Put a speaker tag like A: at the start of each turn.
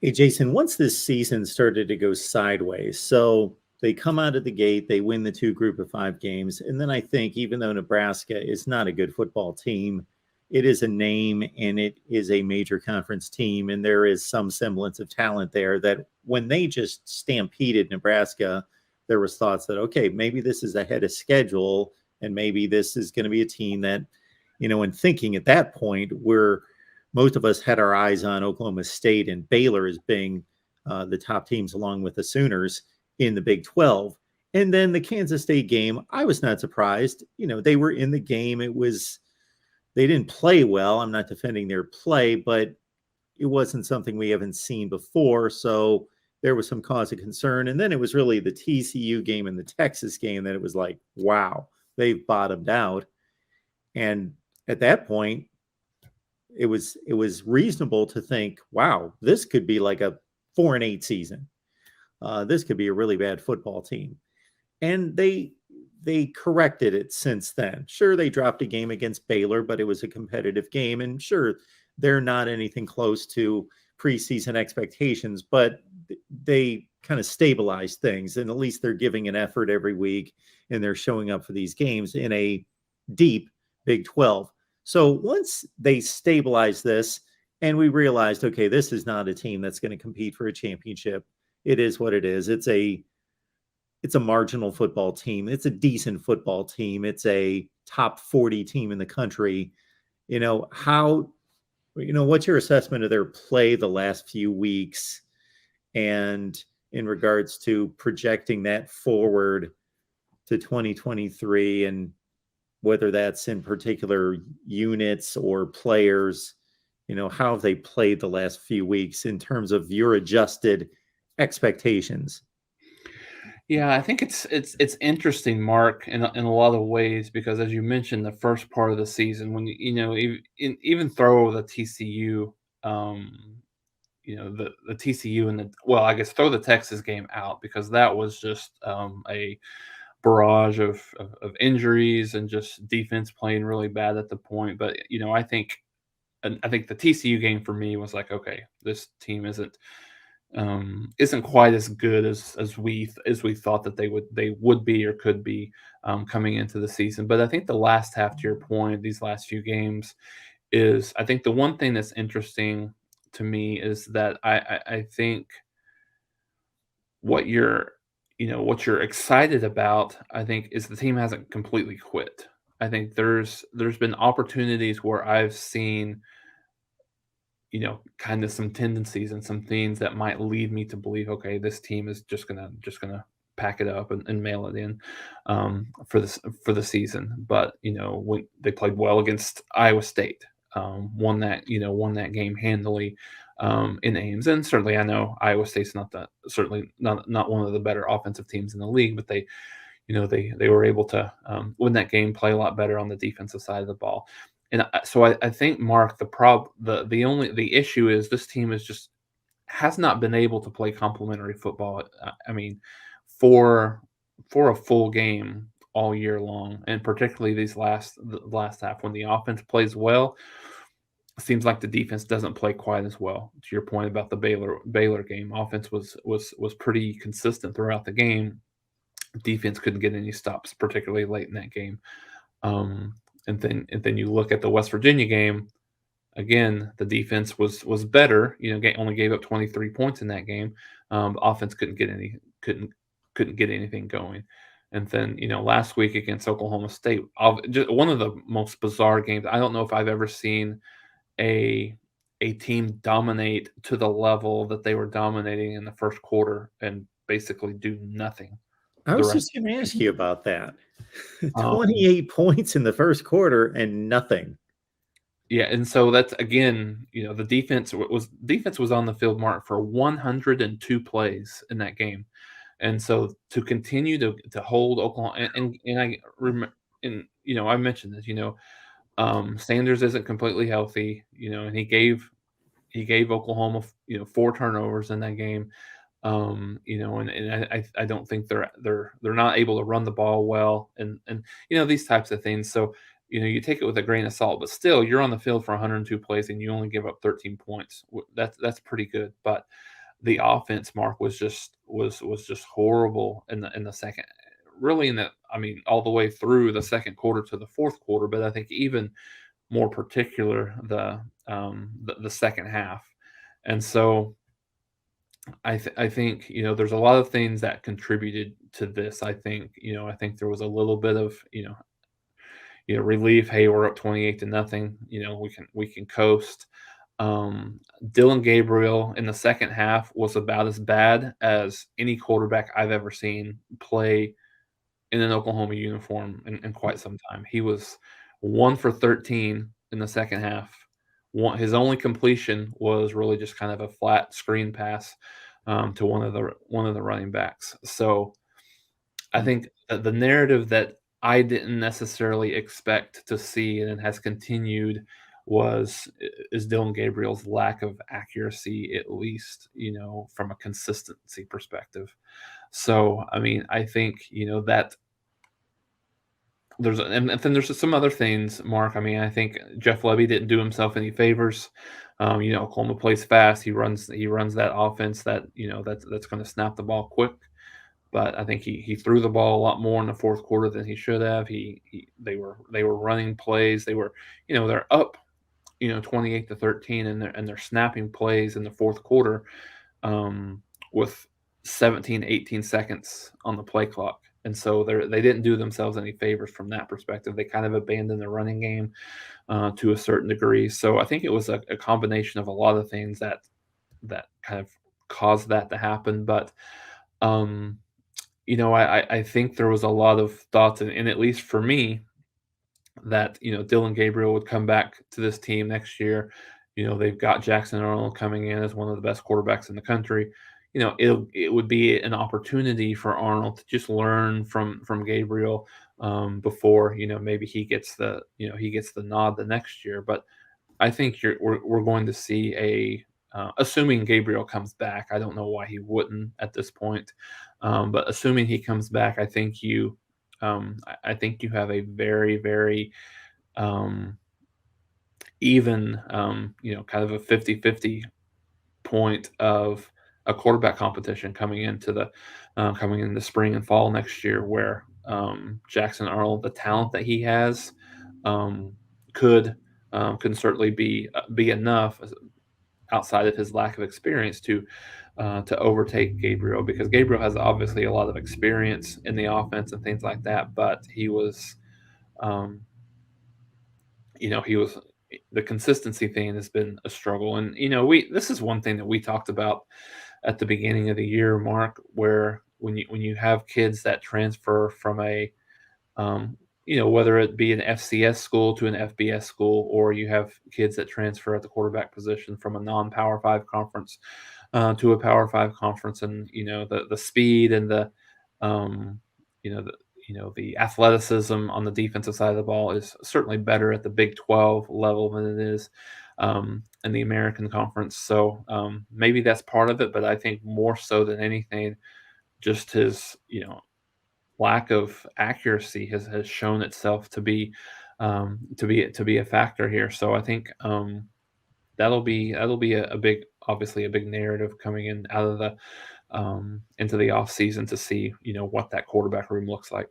A: Hey, Jason, once this season started to go sideways, so they come out of the gate, they win the two group of five games. And then I think, even though Nebraska is not a good football team, it is a name and it is a major conference team. And there is some semblance of talent there that when they just stampeded Nebraska, there was thoughts that, okay, maybe this is ahead of schedule and maybe this is going to be a team that, and thinking at that point, most of us had our eyes on Oklahoma State and Baylor as being the top teams, along with the Sooners in the Big 12. And then the Kansas State game, I was not surprised. They were in the game. They didn't play well. I'm not defending their play, but it wasn't something we haven't seen before. So there was some cause of concern. And then it was really the TCU game and the Texas game that it was like, wow, they've bottomed out. And at that point, it was reasonable to think, wow, this could be like a 4-8 season. This could be a really bad football team. And they corrected it since then. Sure, they dropped a game against Baylor, but it was a competitive game. And sure, they're not anything close to preseason expectations, but they kind of stabilized things. And at least they're giving an effort every week and they're showing up for these games in a deep Big 12. So once they stabilized this and we realized, okay, this is not a team that's going to compete for a championship. It is what it is. It's a marginal football team. It's a decent football team. It's a top 40 team in the country. What's your assessment of their play the last few weeks? And in regards to projecting that forward to 2023, and whether that's in particular units or players, how have they played the last few weeks in terms of your adjusted expectations?
B: Yeah, I think it's interesting, Mark, in a lot of ways because as you mentioned, the first part of the season when even throw the TCU, the TCU and I guess throw the Texas game out because that was just a barrage of injuries and just defense playing really bad at the point. But I think the TCU game for me was like, okay, this team isn't quite as good as we thought that they would be or could be coming into the season. But I think the last half, to your point, these last few games is I think the one thing that's interesting to me is that I think what you're excited about, I think, is the team hasn't completely quit. I think there's been opportunities where I've seen kind of some tendencies and some things that might lead me to believe, okay, this team is just gonna pack it up and mail it in for the season. But when they played well against Iowa State, won that game handily in Ames, and certainly I know Iowa State's certainly not one of the better offensive teams in the league, but they were able to win that game, play a lot better on the defensive side of the ball. And so I think, Mark, the issue is this team has not been able to play complementary football. I mean, for a full game all year long, and particularly the last half when the offense plays well, it seems like the defense doesn't play quite as well. To your point about the Baylor game, offense was pretty consistent throughout the game. Defense couldn't get any stops, particularly late in that game. And then you look at the West Virginia game. Again, the defense was better. Only gave up 23 points in that game. Offense couldn't get anything going. And then last week against Oklahoma State, just one of the most bizarre games. I don't know if I've ever seen a team dominate to the level that they were dominating in the first quarter and basically do nothing
A: I
B: the
A: was
B: rest
A: just going to
B: of
A: ask
B: the
A: you
B: game.
A: about that.
B: Um,
A: 28 points in the first quarter and nothing.
B: Yeah, and so that's again, the defense was on the field, Mark, for 102 plays in that game, and so to continue to hold Oklahoma, and I remember, and I mentioned this, Sanders isn't completely healthy, and he gave Oklahoma, 4 turnovers in that game, and I don't think they're not able to run the ball well, and these types of things. So you take it with a grain of salt, but still, you're on the field for 102 plays and you only give up 13 points. That's pretty good. But the offense, Mark, was just horrible in the second. Really, in the I mean, all the way through the second quarter to the fourth quarter. But I think even more particular the second half. And so I think there's a lot of things that contributed to this. I think there was a little bit of relief. Hey, we're up 28 to nothing. We can coast. Dylan Gabriel in the second half was about as bad as any quarterback I've ever seen play in an Oklahoma uniform in quite some time. He was 1 for 13 in the second half. His only completion was really just kind of a flat screen pass to one of the running backs. So I think that the narrative that I didn't necessarily expect to see and it has continued is Dylan Gabriel's lack of accuracy, at least, from a consistency perspective. So, I mean, I think, that and then there's some other things, Mark. I mean, I think Jeff Lebby didn't do himself any favors. Oklahoma plays fast. He runs that offense that's going to snap the ball quick. But I think he threw the ball a lot more in the fourth quarter than he should have. They were running plays. They're up 28 to 13, and they're snapping plays in the fourth quarter with 17, 18 seconds on the play clock. And so they didn't do themselves any favors from that perspective. They kind of abandoned the running game to a certain degree. So I think it was a combination of a lot of things that kind of caused that to happen. But I think there was a lot of thoughts, and at least for me, that Dylan Gabriel would come back to this team next year. They've got Jackson Arnold coming in as one of the best quarterbacks in the country. It would be an opportunity for Arnold to just learn from Gabriel before maybe he gets the nod the next year. But I think we're going to see assuming Gabriel comes back. I don't know why he wouldn't at this point, but assuming he comes back, I think you have a very, very even, kind of a 50-50 point of a quarterback competition coming into the spring and fall next year, where Jackson Arnold, the talent that he has, could can certainly be enough outside of his lack of experience to overtake Gabriel, because Gabriel has obviously a lot of experience in the offense and things like that, but um, he was the consistency thing has been a struggle. And we this is one thing that we talked about at the beginning of the year, Mark, where when you have kids that transfer from whether it be an FCS school to an FBS school, or you have kids that transfer at the quarterback position from a non-Power Five conference to a Power Five conference, and the speed and um, the athleticism on the defensive side of the ball is certainly better at the Big 12 level than it is in the American Conference. So maybe that's part of it, but I think more so than anything, just his lack of accuracy has shown itself to be a factor here. So I think that'll be a big, obviously a big narrative coming in out of the into the off season to see what that quarterback room looks like.